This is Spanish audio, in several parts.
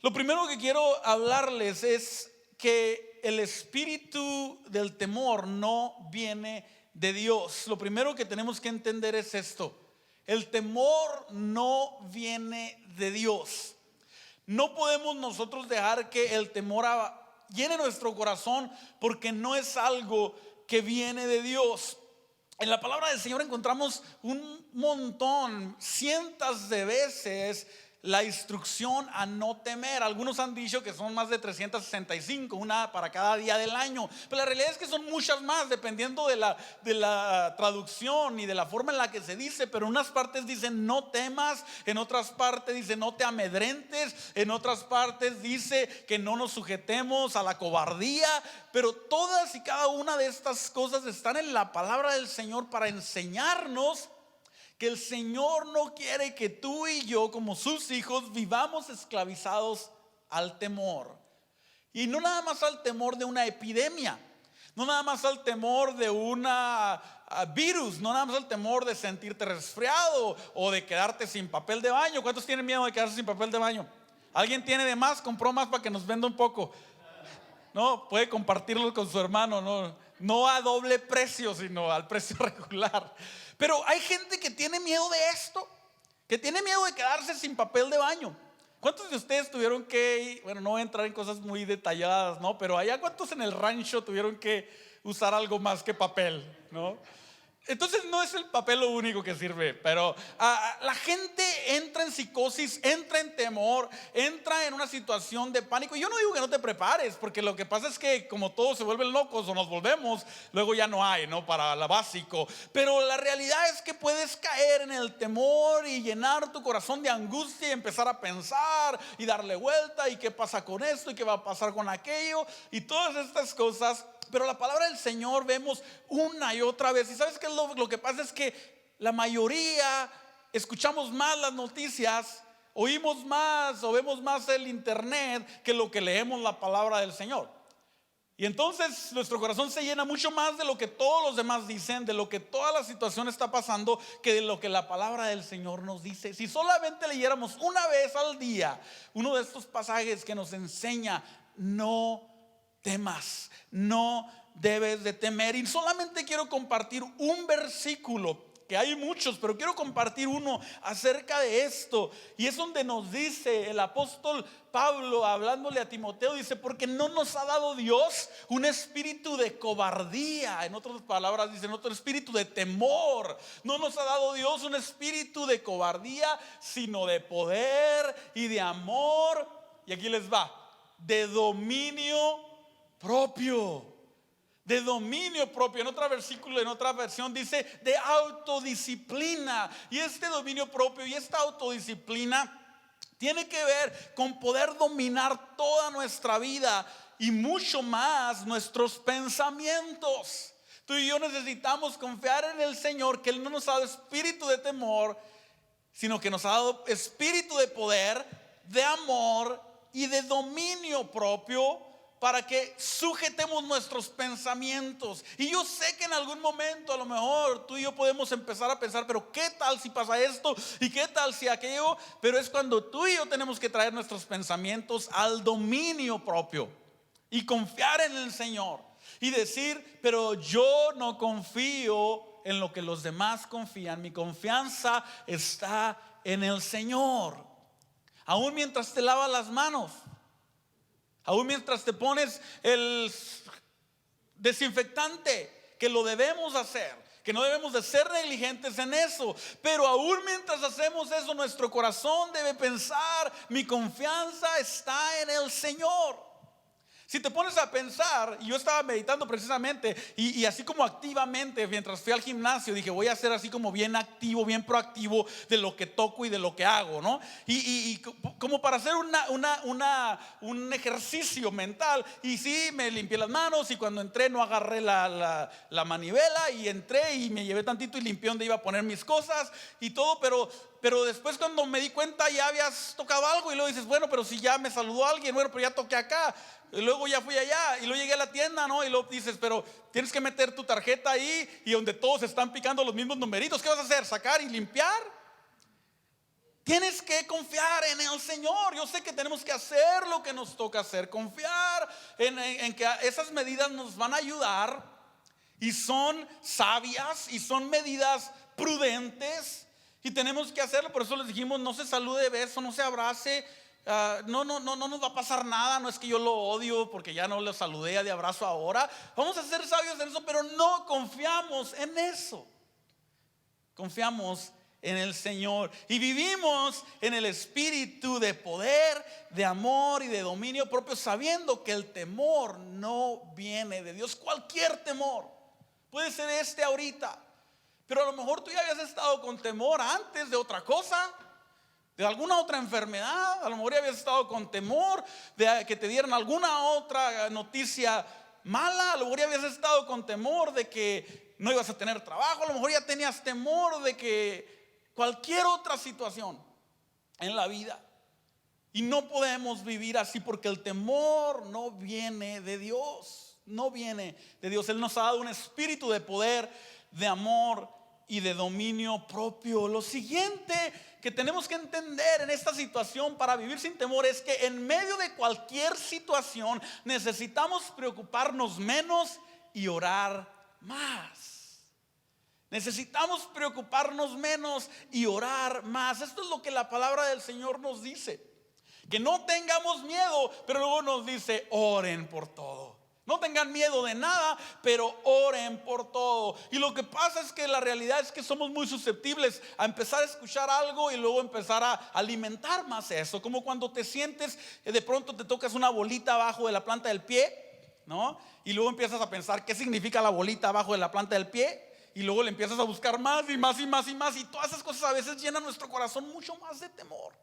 Lo primero que quiero hablarles es que el espíritu del temor no viene de Dios. Lo primero que tenemos que entender es esto: el temor no viene de Dios. No podemos nosotros dejar que el temor llene nuestro corazón, porque no es algo que viene de Dios. En la palabra del Señor encontramos un montón, cientos de veces, la instrucción a no temer. Algunos han dicho que son más de 365, una para cada día del año, pero la realidad es que son muchas más, dependiendo de la traducción y de la forma en la que se dice. Pero en unas partes dicen no temas, en otras partes dice no te amedrentes, en otras partes dice que no nos sujetemos a la cobardía. Pero todas y cada una de estas cosas están en la palabra del Señor para enseñarnos que el Señor no quiere que tú y yo, como sus hijos, vivamos esclavizados al temor. Y no nada más al temor de una epidemia, no nada más al temor de una virus, no nada más al temor de sentirte resfriado o de quedarte sin papel de baño. ¿Cuántos tienen miedo de quedarse sin papel de baño? ¿Alguien tiene de más? ¿Compró más para que nos venda un poco? No, puede compartirlo con su hermano, no a doble precio, sino al precio regular. Pero hay gente que tiene miedo de esto, que tiene miedo de quedarse sin papel de baño. ¿Cuántos de ustedes tuvieron que, bueno, no voy a entrar en cosas muy detalladas, ¿no? Pero allá, ¿cuántos en el rancho tuvieron que usar algo más que papel, ¿no? Entonces no es el papel lo único que sirve, pero la gente entra en psicosis, entra en temor, entra en una situación de pánico. Y yo no digo que no te prepares, porque lo que pasa es que como todos se vuelven locos o nos volvemos, luego ya no hay, ¿no? Para lo básico. Pero la realidad es que puedes caer en el temor y llenar tu corazón de angustia y empezar a pensar y darle vuelta, y qué pasa con esto y qué va a pasar con aquello y todas estas cosas. Pero la palabra del Señor vemos una y otra vez. ¿Y sabes qué es lo que pasa? Es que la mayoría escuchamos más las noticias, oímos más o vemos más el internet que lo que leemos la palabra del Señor. Y entonces nuestro corazón se llena mucho más de lo que todos los demás dicen, de lo que toda la situación está pasando, que de lo que la palabra del Señor nos dice. Si solamente leyéramos una vez al día uno de estos pasajes que nos enseña: no temas, no debes de temer. Y solamente quiero compartir un versículo, que hay muchos, pero quiero compartir uno acerca de esto. Y es donde nos dice el apóstol Pablo, hablándole a Timoteo, dice: porque no nos ha dado Dios un espíritu de cobardía. En otras palabras dice, otro espíritu de temor. No nos ha dado Dios un espíritu de cobardía, sino de poder y de amor. Y aquí les va: de dominio propio. De dominio propio. En otro versículo, en otra versión dice de autodisciplina. Y este dominio propio y esta autodisciplina tiene que ver con poder dominar toda nuestra vida y mucho más nuestros pensamientos. Tú y yo necesitamos confiar en el Señor, que Él no nos ha dado espíritu de temor, sino que nos ha dado espíritu de poder, de amor y de dominio propio, para que sujetemos nuestros pensamientos. Y yo sé que en algún momento a lo mejor tú y yo podemos empezar a pensar: pero ¿qué tal si pasa esto? ¿Y qué tal si aquello? Pero es cuando tú y yo tenemos que traer nuestros pensamientos al dominio propio y confiar en el Señor y decir: pero yo no confío en lo que los demás confían, mi confianza está en el Señor. Aún mientras te lavas las manos, aún mientras te pones el desinfectante, que lo debemos hacer, que no debemos de ser negligentes en eso. Pero aún mientras hacemos eso, nuestro corazón debe pensar: mi confianza está en el Señor. Si te pones a pensar, y yo estaba meditando precisamente, y así como activamente, mientras fui al gimnasio, dije: voy a ser así como bien activo, bien proactivo de lo que toco y de lo que hago, ¿no? Y como para hacer un ejercicio mental. Y sí, me limpié las manos, y cuando entré no agarré la manivela, y entré y me llevé tantito y limpié donde iba a poner mis cosas y todo. Pero después, cuando me di cuenta, ya habías tocado algo, y luego dices: bueno, pero si ya me saludó alguien, bueno, pero ya toqué acá. Y luego ya fui allá, y luego llegué a la tienda, ¿no? Y luego dices: pero tienes que meter tu tarjeta ahí, y donde todos están picando los mismos numeritos, ¿qué vas a hacer? ¿Sacar y limpiar? Tienes que confiar en el Señor. Yo sé que tenemos que hacer lo que nos toca hacer, confiar en que esas medidas nos van a ayudar y son sabias y son medidas prudentes y tenemos que hacerlo. Por eso les dijimos: no se salude de beso, no se abrace. No nos va a pasar nada. No es que yo lo odio porque ya no lo saludé de abrazo ahora. Vamos a ser sabios en eso, pero no confiamos en eso. Confiamos en el Señor y vivimos en el espíritu de poder, de amor y de dominio propio, sabiendo que el temor no viene de Dios. Cualquier temor, puede ser ahorita, pero a lo mejor tú ya habías estado con temor antes de otra cosa, de alguna otra enfermedad. A lo mejor ya habías estado con temor de que te dieran alguna otra noticia mala. A lo mejor ya habías estado con temor de que no ibas a tener trabajo. A lo mejor ya tenías temor de que cualquier otra situación en la vida. Y no podemos vivir así, porque el temor no viene de Dios. No viene de Dios. Él nos ha dado un espíritu de poder, de amor y de dominio propio. Lo siguiente que tenemos que entender en esta situación para vivir sin temor es que en medio de cualquier situación necesitamos preocuparnos menos y orar más. Necesitamos preocuparnos menos y orar más. Esto es lo que la palabra del Señor nos dice. Que no tengamos miedo, pero luego nos dice: oren por todo. No tengan miedo de nada, pero oren por todo. Y lo que pasa es que la realidad es que somos muy susceptibles a empezar a escuchar algo y luego empezar a alimentar más eso. Como cuando te sientes, de pronto te tocas una bolita abajo de la planta del pie, ¿no? Y luego empiezas a pensar qué significa la bolita abajo de la planta del pie. Y luego le empiezas a buscar más y más y más y más. Y todas esas cosas a veces llenan nuestro corazón mucho más de temor.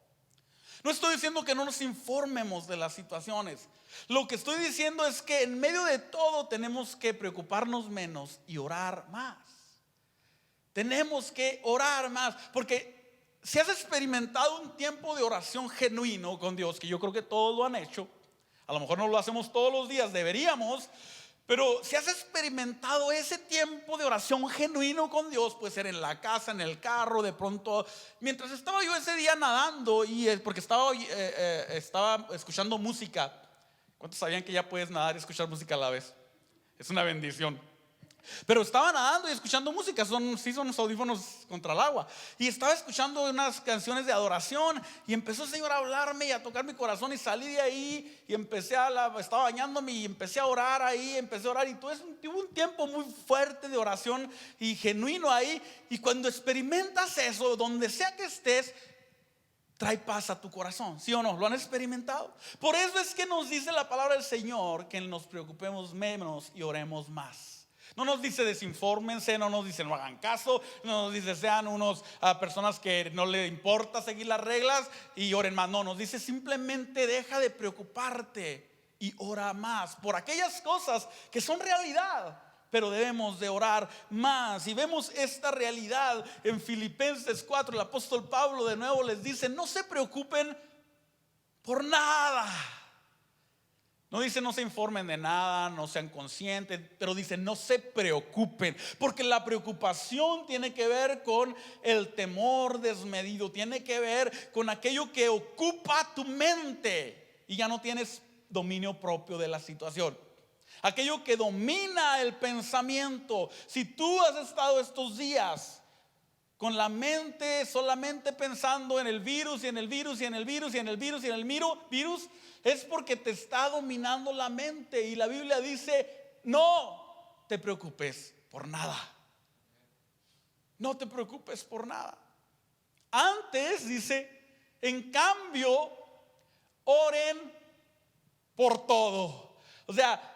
No estoy diciendo que no nos informemos de las situaciones. Lo que estoy diciendo es que en medio de todo tenemos que preocuparnos menos y orar más. Tenemos que orar más, porque si has experimentado un tiempo de oración genuino con Dios, que yo creo que todos lo han hecho, a lo mejor no lo hacemos todos los días, deberíamos. Pero si has experimentado ese tiempo de oración genuino con Dios, puede ser en la casa, en el carro, de pronto. Mientras estaba yo ese día nadando, porque estaba escuchando música. ¿Cuántos sabían que ya puedes nadar y escuchar música a la vez? Es una bendición. Pero estaba nadando y escuchando música. Son unos audífonos contra el agua. Y estaba escuchando unas canciones de adoración. Y empezó el Señor a hablarme y a tocar mi corazón. Y salí de ahí y estaba bañándome y empecé a orar ahí. Empecé a orar y entonces tuve un tiempo muy fuerte de oración y genuino ahí. Y cuando experimentas eso, donde sea que estés, trae paz a tu corazón. ¿Sí o no? ¿Lo han experimentado? Por eso es que nos dice la palabra del Señor que nos preocupemos menos y oremos más. No nos dice desinfórmense, no nos dice no hagan caso, no nos dice sean unos personas que no le importa seguir las reglas y oren más. No, nos dice simplemente deja de preocuparte y ora más por aquellas cosas que son realidad, pero debemos de orar más. Y vemos esta realidad en Filipenses 4. El apóstol Pablo de nuevo les dice: no se preocupen por nada. No dice no se informen de nada, no sean conscientes, pero dice no se preocupen, porque la preocupación tiene que ver con el temor desmedido, tiene que ver con aquello que ocupa tu mente y ya no tienes dominio propio de la situación. Aquello que domina el pensamiento. Si tú has estado estos días con la mente solamente pensando en el virus y en el virus y en el virus y en el virus y en el virus, es porque te está dominando la mente. Y la Biblia dice: no te preocupes por nada. No te preocupes por nada. Antes dice: en cambio, oren por todo. O sea,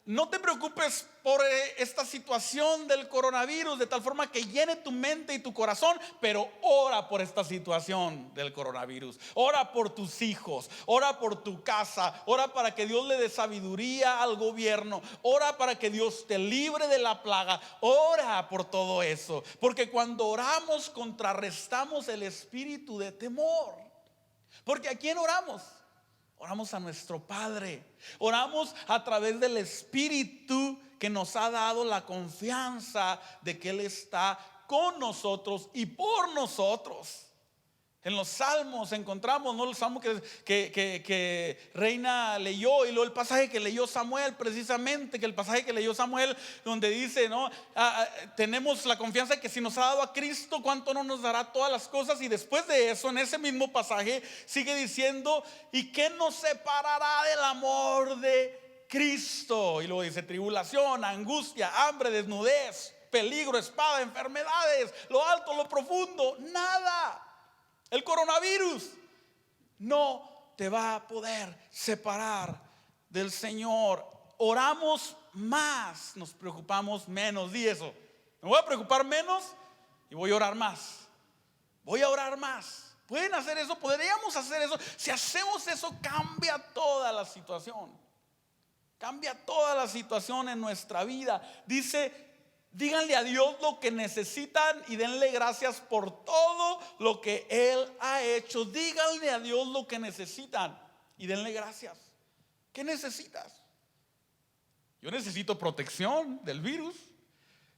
no te preocupes por esta situación del coronavirus de tal forma que llene tu mente y tu corazón, pero ora por esta situación del coronavirus. Ora por tus hijos, ora por tu casa, ora para que Dios le dé sabiduría al gobierno, ora para que Dios te libre de la plaga. Ora por todo eso, porque cuando oramos contrarrestamos el espíritu de temor. Porque ¿a quién oramos? Oramos a nuestro Padre. Oramos a través del Espíritu que nos ha dado la confianza de que Él está con nosotros y por nosotros. En los salmos encontramos, ¿no? El salmo que Reina leyó, y luego el pasaje que leyó Samuel, precisamente, que el pasaje que leyó Samuel, donde dice, ¿no? Tenemos la confianza de que si nos ha dado a Cristo, ¿cuánto no nos dará todas las cosas? Y después de eso, en ese mismo pasaje, sigue diciendo, ¿y qué nos separará del amor de Cristo? Y luego dice, tribulación, angustia, hambre, desnudez, peligro, espada, enfermedades, lo alto, lo profundo, nada. El coronavirus no te va a poder separar del Señor. Oramos más, nos preocupamos menos. Di eso: me voy a preocupar menos y voy a orar más. Voy a orar más. ¿Pueden hacer eso? ¿Podríamos hacer eso? Si hacemos eso, cambia toda la situación. Cambia toda la situación en nuestra vida. Dice: díganle a Dios lo que necesitan y denle gracias por todo lo que Él ha hecho. Díganle a Dios lo que necesitan y denle gracias. ¿Qué necesitas? Yo necesito protección del virus.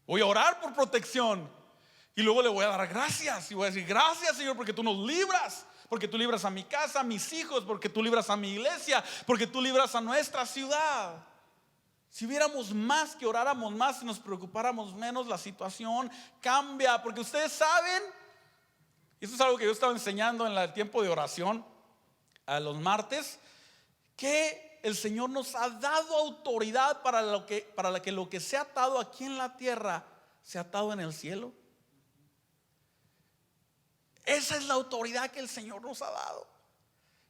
Voy a orar por protección y luego le voy a dar gracias. Y voy a decir: gracias, Señor, porque tú nos libras. Porque tú libras a mi casa, a mis hijos. Porque tú libras a mi iglesia. Porque tú libras a nuestra ciudad. Si viéramos más, que oráramos más y nos preocupáramos menos, la situación cambia. Porque ustedes saben, y esto es algo que yo estaba enseñando en el tiempo de oración a los martes, que el Señor nos ha dado autoridad para que lo que sea atado aquí en la tierra sea atado en el cielo. Esa es la autoridad que el Señor nos ha dado.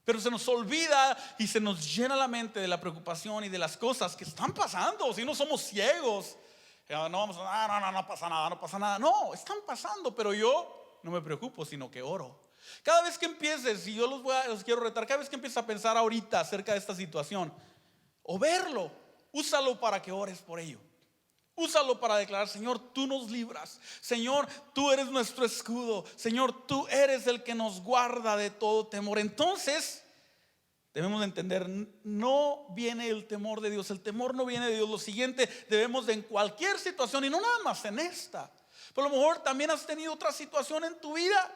Pero se nos olvida y se nos llena la mente de la preocupación y de las cosas que están pasando. Si no somos ciegos, no vamos a, no pasa nada, no pasa nada. No, están pasando, pero yo no me preocupo, sino que oro. Cada vez que empieces, y yo los quiero retar, cada vez que empieces a pensar ahorita acerca de esta situación, o verlo, úsalo para que ores por ello. Úsalo para declarar: Señor, tú nos libras. Señor, tú eres nuestro escudo. Señor, tú eres el que nos guarda de todo temor. Entonces debemos de entender, no viene el temor de Dios. El temor no viene de Dios. Lo siguiente, debemos de, en cualquier situación, y no nada más en esta, pero a lo mejor también has tenido otra situación en tu vida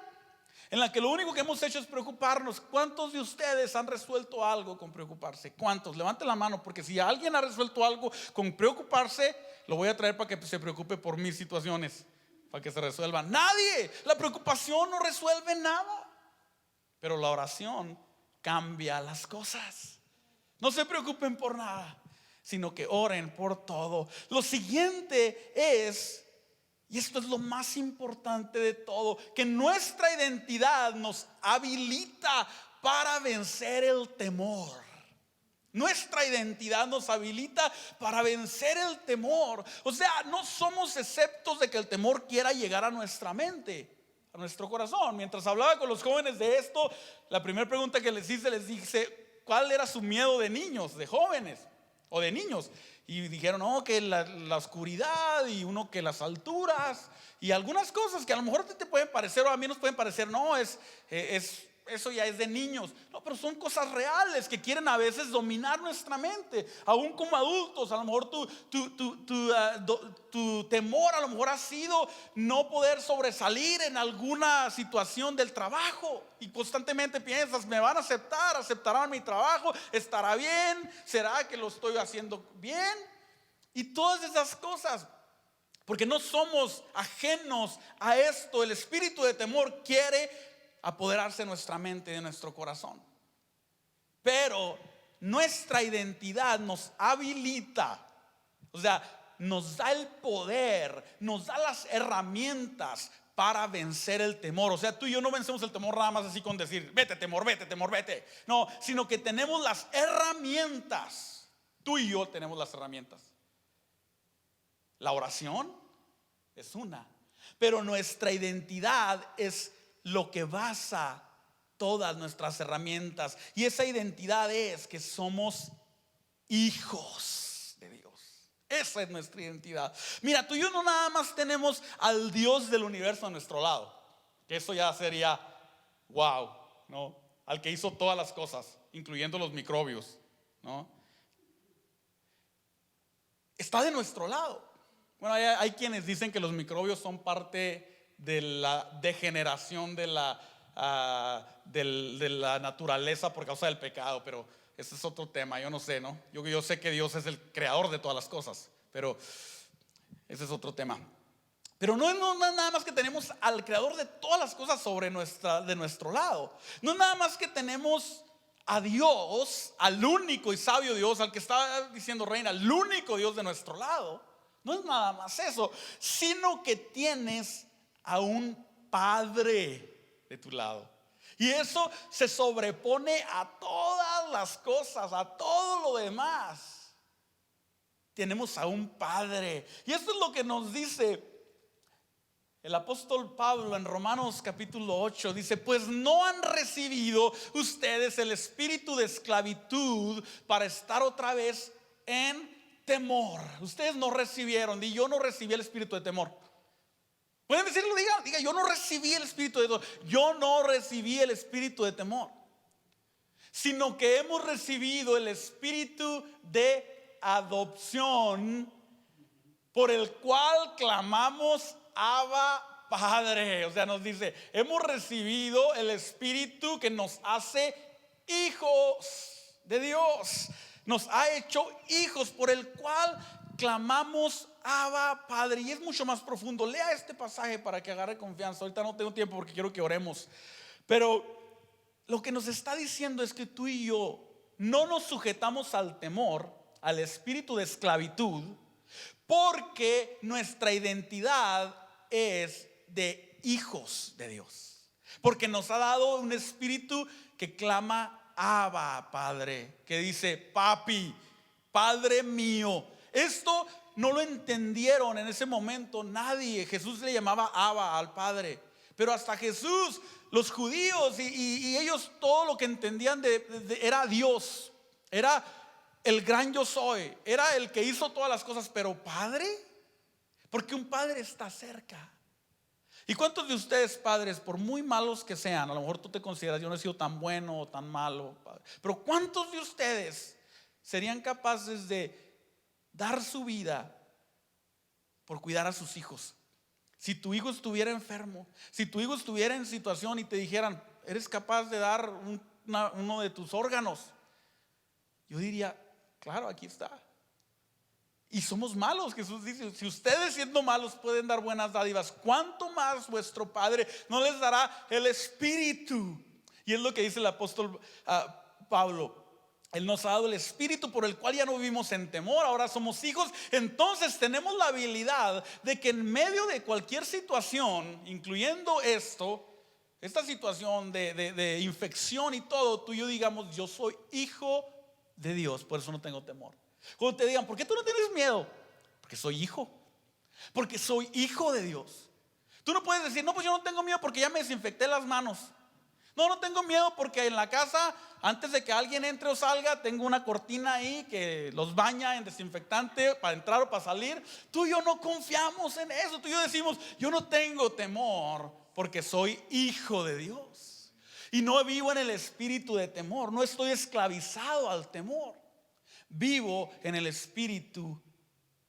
en la que lo único que hemos hecho es preocuparnos. ¿Cuántos de ustedes han resuelto algo con preocuparse? ¿Cuántos? Levanten la mano, porque si alguien ha resuelto algo con preocuparse, lo voy a traer para que se preocupe por mis situaciones, para que se resuelvan. Nadie. La preocupación no resuelve nada, pero la oración cambia las cosas. No se preocupen por nada, sino que oren por todo. Lo siguiente es, y esto es lo más importante de todo, que nuestra identidad nos habilita para vencer el temor. Nuestra identidad nos habilita para vencer el temor. O sea, no somos exceptos de que el temor quiera llegar a nuestra mente, a nuestro corazón. Mientras hablaba con los jóvenes de esto, la primera pregunta que les dije, ¿cuál era su miedo de niños, de jóvenes o de niños? Y dijeron: no, que la oscuridad, y uno que las alturas, y algunas cosas que a lo mejor te pueden parecer, o a mí nos pueden parecer, no, eso ya es de niños. No, pero son cosas reales que quieren a veces dominar nuestra mente. Aún como adultos, a lo mejor tu temor a lo mejor ha sido no poder sobresalir en alguna situación del trabajo, y constantemente piensas: ¿me van a aceptar? ¿Aceptarán mi trabajo? ¿Estará bien? ¿Será que lo estoy haciendo bien? Y todas esas cosas, porque no somos ajenos a esto. El espíritu de temor quiere apoderarse de nuestra mente y de nuestro corazón. Pero nuestra identidad nos habilita, o sea, nos da el poder, nos da las herramientas para vencer el temor. O sea, tú y yo no vencemos el temor nada más así con decir: vete temor, vete temor, vete. No, sino que tenemos las herramientas. Tú y yo tenemos las herramientas. La oración es una, pero nuestra identidad es lo que basa todas nuestras herramientas. Y esa identidad es que somos hijos de Dios. Esa es nuestra identidad. Mira, tú y yo no nada más tenemos al Dios del universo a nuestro lado, que eso ya sería wow, ¿no? Al que hizo todas las cosas, incluyendo los microbios, ¿no? Está de nuestro lado. Bueno, hay quienes dicen que los microbios son parte de la degeneración de la de la naturaleza por causa del pecado, pero ese es otro tema, yo no sé, ¿no? Yo sé que Dios es el creador de todas las cosas, pero ese es otro tema. Pero no es nada más que tenemos al creador de todas las cosas de nuestro lado. No es nada más que tenemos a Dios, al único y sabio Dios, al que está diciendo reina, al único Dios de nuestro lado. No es nada más eso, sino que tienes a un Padre de tu lado. Y eso se sobrepone a todas las cosas, a todo lo demás. Tenemos a un Padre. Y esto es lo que nos dice el apóstol Pablo en Romanos capítulo 8. Dice: pues no han recibido ustedes el espíritu de esclavitud para estar otra vez en temor. Ustedes no recibieron. Y yo no recibí el espíritu de temor. Pueden decirlo, diga, yo no recibí el espíritu de temor. Yo no recibí el espíritu de temor, sino que hemos recibido el espíritu de adopción, por el cual clamamos Abba, Padre. O sea, nos dice, hemos recibido el espíritu que nos hace hijos de Dios. Nos ha hecho hijos, por el cual clamamos Abba, Padre. Y es mucho más profundo. Lea este pasaje para que agarre confianza. Ahorita no tengo tiempo porque quiero que oremos, pero lo que nos está diciendo es que tú y yo no nos sujetamos al temor, al espíritu de esclavitud, porque nuestra identidad es de hijos de Dios. Porque nos ha dado un espíritu que clama Abba, Padre, que dice papi, Padre mío. Esto no lo entendieron en ese momento nadie. Jesús le llamaba Abba al Padre, pero hasta Jesús, los judíos y ellos, todo lo que entendían era Dios, era el gran yo soy, era el que hizo todas las cosas. Pero Padre, porque un padre está cerca. ¿Y cuántos de ustedes, padres, por muy malos que sean, a lo mejor tú te consideras, yo no he sido tan bueno o tan malo, padre, pero cuántos de ustedes serían capaces de dar su vida por cuidar a sus hijos? Si tu hijo estuviera enfermo, si tu hijo estuviera en situación y te dijeran, eres capaz de dar uno de tus órganos, yo diría, claro, aquí está. Y somos malos. Jesús dice, si ustedes siendo malos pueden dar buenas dádivas, ¿cuánto más vuestro Padre no les dará el Espíritu? Y es lo que dice el apóstol Pablo. Él nos ha dado el espíritu por el cual ya no vivimos en temor, ahora somos hijos. Entonces tenemos la habilidad de que en medio de cualquier situación, incluyendo esta situación de infección y todo, tú y yo digamos, yo soy hijo de Dios, por eso no tengo temor. Cuando te digan, ¿por qué tú no tienes miedo? Porque soy hijo, porque soy hijo de Dios. Tú no puedes decir, no, pues yo no tengo miedo porque ya me desinfecté las manos. No tengo miedo porque en la casa, antes de que alguien entre o salga, tengo una cortina ahí que los baña en desinfectante para entrar o para salir. Tú y yo no confiamos en eso. Tú y yo decimos, yo no tengo temor porque soy hijo de Dios. Y no vivo en el espíritu de temor, no estoy esclavizado al temor. Vivo en el espíritu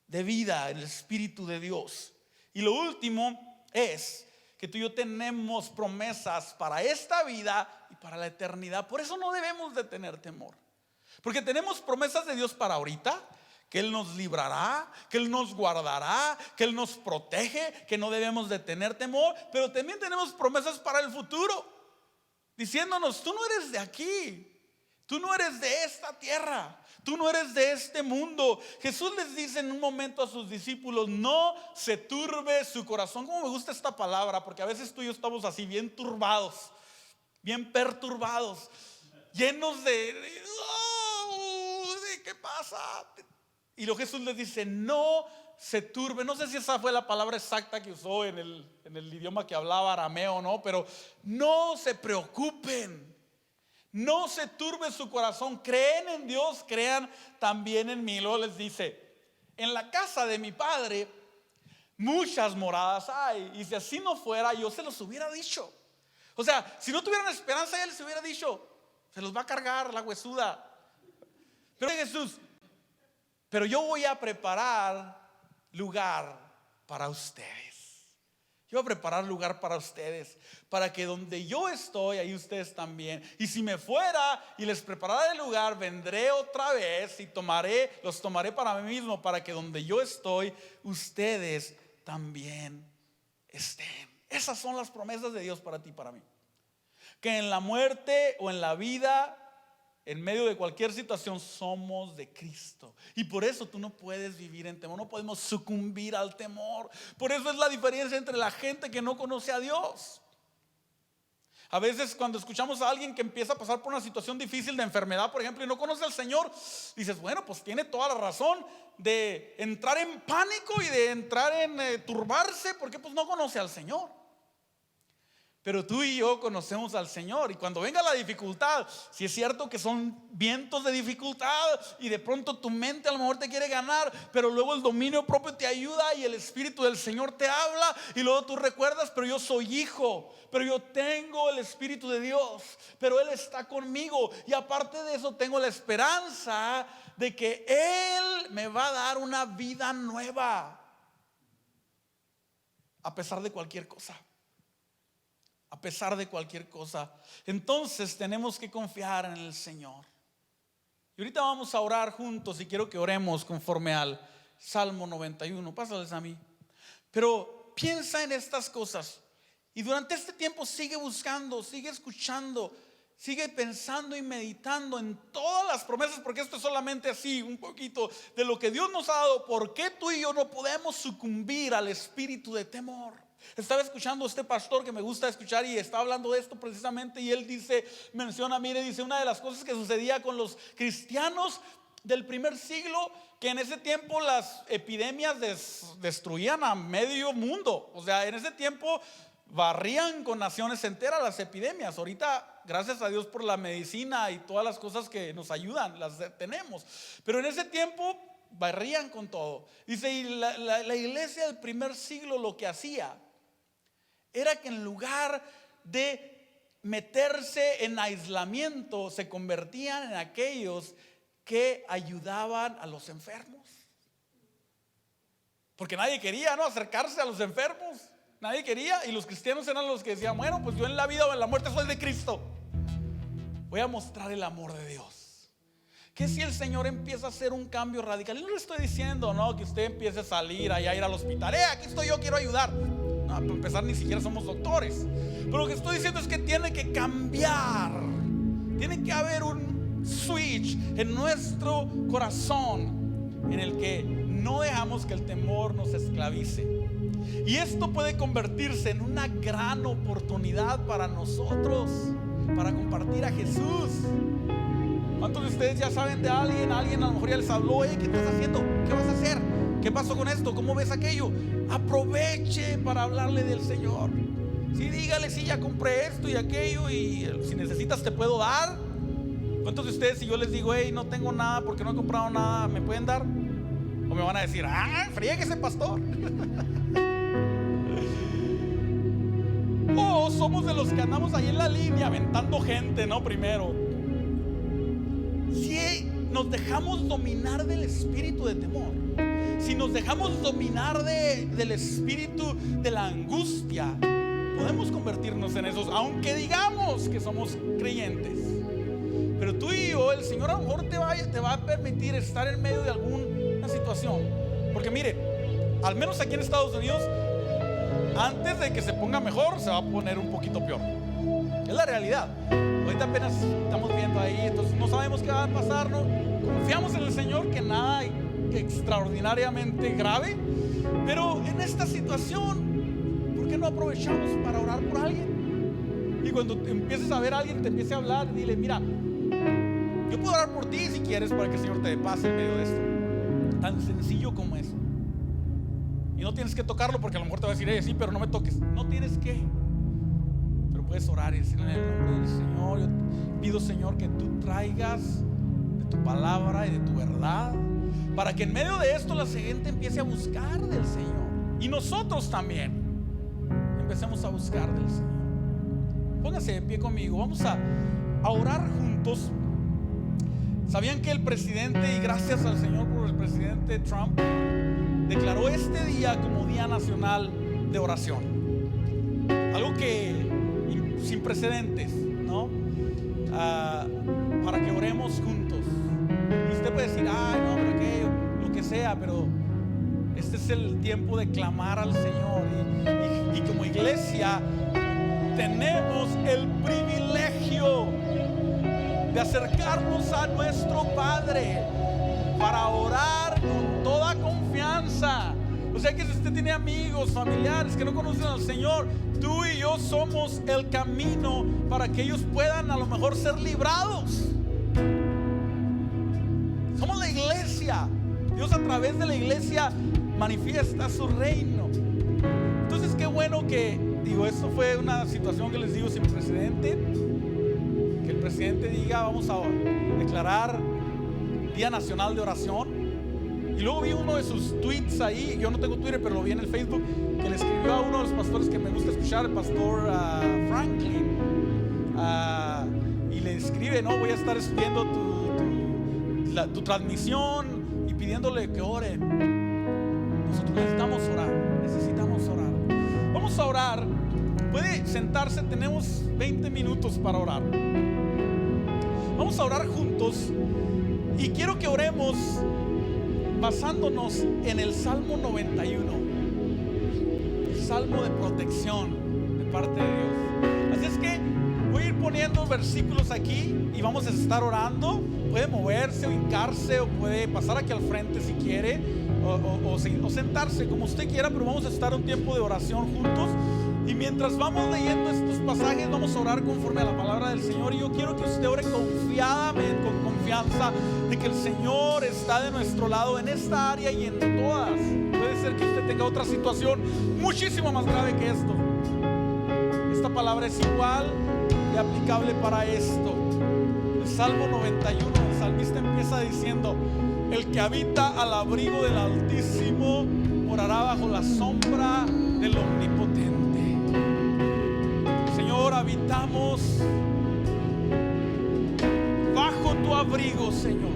de vida, en el espíritu de Dios. Y lo último es que tú y yo tenemos promesas para esta vida y para la eternidad. Por eso no debemos de tener temor, porque tenemos promesas de Dios para ahorita, que Él nos librará, que Él nos guardará, que Él nos protege, que no debemos de tener temor. Pero también tenemos promesas para el futuro, diciéndonos, tú no eres de aquí, tú no eres de esta tierra, tú no eres de este mundo. Jesús les dice en un momento a sus discípulos, no se turbe su corazón. Como me gusta esta palabra, porque a veces tú y yo estamos así bien turbados, bien perturbados, llenos de ¿qué pasa? Y lo Jesús les dice, no se turbe. No sé si esa fue la palabra exacta que usó en el idioma que hablaba, arameo, no, pero no se preocupen. No se turbe su corazón, creen en Dios, crean también en mí. Luego les dice, en la casa de mi Padre muchas moradas hay, y si así no fuera, yo se los hubiera dicho. O sea, si no tuvieran esperanza, Él se hubiera dicho, se los va a cargar la huesuda. Pero Jesús, pero yo voy a preparar lugar para ustedes. Yo voy a preparar lugar para ustedes, para que donde yo estoy, ahí ustedes también. Y si me fuera y les preparara el lugar, vendré otra vez y los tomaré para mí mismo, para que donde yo estoy, ustedes también estén. Esas son las promesas de Dios para ti y para mí. Que en la muerte o en la vida, en medio de cualquier situación, somos de Cristo. Y por eso tú no puedes vivir en temor. No podemos sucumbir al temor. Por eso es la diferencia entre la gente que no conoce a Dios. A veces cuando escuchamos a alguien que empieza a pasar por una situación difícil de enfermedad, por ejemplo, y no conoce al Señor, dices, bueno, pues tiene toda la razón de entrar en pánico y de entrar en turbarse, porque pues no conoce al Señor. Pero tú y yo conocemos al Señor, y cuando venga la dificultad, si es cierto que son vientos de dificultad y de pronto tu mente a lo mejor te quiere ganar, pero luego el dominio propio te ayuda y el Espíritu del Señor te habla, y luego tú recuerdas, pero yo soy hijo, pero yo tengo el Espíritu de Dios, pero Él está conmigo, y aparte de eso tengo la esperanza de que Él me va a dar una vida nueva a pesar de cualquier cosa. A pesar de cualquier cosa. Entonces tenemos que confiar en el Señor. Y ahorita vamos a orar juntos, y quiero que oremos conforme al Salmo 91. Pásales a mí. Pero piensa en estas cosas, y durante este tiempo sigue buscando, sigue escuchando, sigue pensando y meditando en todas las promesas, porque esto es solamente así, un poquito de lo que Dios nos ha dado. ¿Por qué tú y yo no podemos sucumbir al espíritu de temor? Estaba escuchando a este pastor que me gusta escuchar, y está hablando de esto precisamente, y él dice, menciona, mire, dice, una de las cosas que sucedía con los cristianos del primer siglo, que en ese tiempo las epidemias destruían a medio mundo. O sea, en ese tiempo barrían con naciones enteras las epidemias. Ahorita, gracias a Dios por la medicina y todas las cosas que nos ayudan, las tenemos. Pero en ese tiempo barrían con todo. Dice, y la iglesia del primer siglo lo que hacía era que en lugar de meterse en aislamiento, se convertían en aquellos que ayudaban a los enfermos. Porque nadie quería, ¿no?, acercarse a los enfermos. Nadie quería, y los cristianos eran los que decían, bueno, pues yo en la vida o en la muerte soy de Cristo. Voy a mostrar el amor de Dios. Que si el Señor empieza a hacer un cambio radical, y no le estoy diciendo, no, que usted empiece a salir allá, a ir al hospital, aquí estoy yo, quiero ayudar. No, para empezar, ni siquiera somos doctores. Pero lo que estoy diciendo es que tiene que cambiar. Tiene que haber un switch en nuestro corazón, en el que no dejamos que el temor nos esclavice. Y esto puede convertirse en una gran oportunidad para nosotros, para compartir a Jesús. ¿Cuántos de ustedes ya saben de alguien a lo mejor ya les habló, ¿qué estás haciendo? ¿Qué vas a hacer? ¿Qué pasó con esto? ¿Cómo ves aquello? Aproveche para hablarle del Señor. Sí, dígale, sí, ya compré esto y aquello, y si necesitas te puedo dar. ¿Cuántos de ustedes, si yo les digo, no tengo nada porque no he comprado nada, me pueden dar? O me van a decir, friegue ese pastor. O somos de los que andamos ahí en la línea aventando gente, ¿no? Primero. Si nos dejamos dominar del espíritu de temor, si nos dejamos dominar del espíritu de la angustia, podemos convertirnos en esos, aunque digamos que somos creyentes. Pero tú y yo, el Señor a lo mejor te va a permitir estar en medio de alguna situación. Porque mire, al menos aquí en Estados Unidos, antes de que se ponga mejor, se va a poner un poquito peor. Es la realidad. Ahorita apenas estamos viendo ahí, entonces no sabemos qué va a pasar, ¿no? Confiamos en el Señor, que nada extraordinariamente grave. Pero en esta situación, ¿por qué no aprovechamos para orar por alguien? Y cuando empieces a ver a alguien, te empiece a hablar, dile, mira, yo puedo orar por ti si quieres, para que el Señor te dé paz en medio de esto. Tan sencillo como eso. Y no tienes que tocarlo, porque a lo mejor te va a decir, sí, pero no me toques. No tienes que. Pero puedes orar y decirle, en el nombre del Señor, yo pido, Señor, que tú traigas de tu palabra y de tu verdad, para que en medio de esto la gente empiece a buscar del Señor. Y nosotros también empecemos a buscar del Señor. Póngase de pie conmigo. Vamos a orar juntos. ¿Sabían que el presidente, y gracias al Señor por el presidente Trump, declaró este día como Día Nacional de Oración? que sin precedentes, ¿no? Para que oremos juntos. Y usted puede decir, ay, no, pero aquello, lo que sea, pero este es el tiempo de clamar al Señor. Y como iglesia tenemos el privilegio de acercarnos a nuestro Padre para orar con toda confianza. O sea que si usted tiene amigos, familiares que no conocen al Señor, tú y yo somos el camino para que ellos puedan a lo mejor ser librados. Somos la iglesia. Dios a través de la iglesia manifiesta su reino. Entonces qué bueno que, esto fue una situación que les digo sin precedente. Que el presidente diga, vamos a declarar Día Nacional de Oración. Y luego vi uno de sus tweets ahí, yo no tengo Twitter, pero lo vi en el Facebook, que le escribió a uno de los pastores que me gusta escuchar, el pastor Franklin, y le escribe, no, voy a estar viendo tu transmisión y pidiéndole que ore. Nosotros necesitamos orar. Vamos a orar. Puede sentarse, tenemos 20 minutos para orar. Vamos a orar juntos y quiero que oremos basándonos en el Salmo 91, el Salmo de protección de parte de Dios. Así es que voy a ir poniendo versículos aquí y vamos a estar orando. Puede moverse o hincarse o puede pasar aquí al frente si quiere o sentarse como usted quiera, pero vamos a estar un tiempo de oración juntos. Y mientras vamos leyendo estos pasajes, vamos a orar conforme a la palabra del Señor. Y yo quiero que usted ore confiadamente, con confianza de que el Señor está de nuestro lado en esta área y en todas. Puede ser que usted tenga otra situación muchísimo más grave que esto. Esta palabra es igual y aplicable para esto. El Salmo 91, el salmista empieza diciendo: el que habita al abrigo del Altísimo morará bajo la sombra del Omnipotente. Señor, habitamos bajo tu abrigo, Señor.